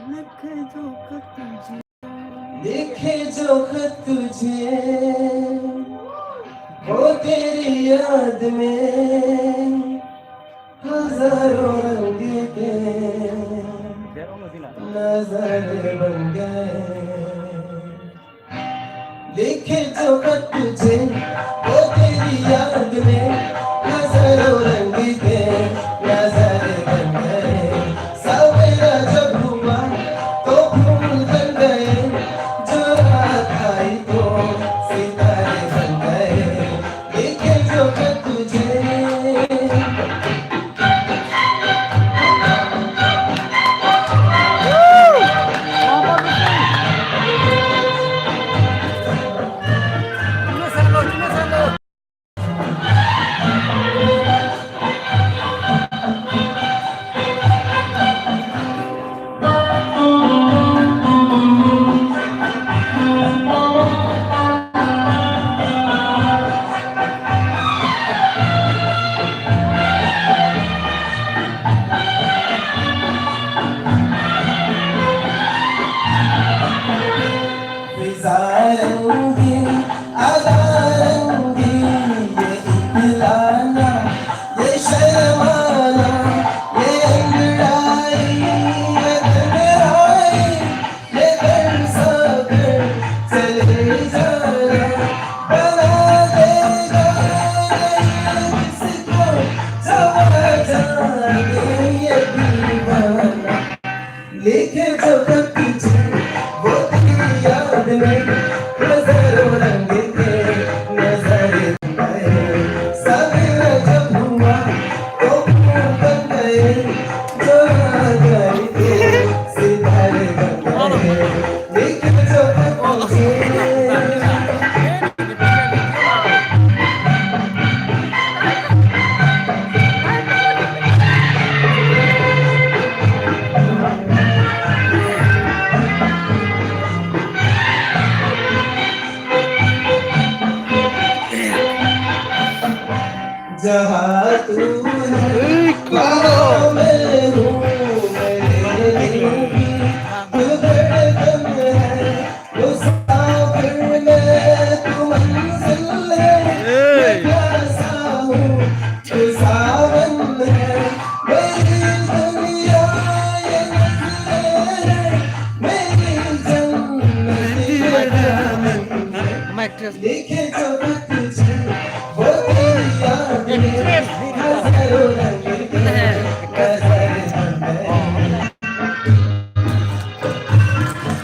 लिखे जो खत तुझे, लिखे जो खत तुझे वो तेरी याद में हजारों रंग के नजर बन गए। लिखे जो खत तुझे वो तेरी याद में हजारों रंग के नजर बन गए। सवेरा जब हुआ तो फूल बन गए, जो रात आई तो सितारे बन गए। लिखे जो खत तुझे फिजारंगी अदारंगी, ये इकलाना ये शर्माना ये अंगड़ाई ये तन्हाई ये दरसागर चले जाना बना देगा नहीं किसको जवा जाने ये दीवाना। लिखे जो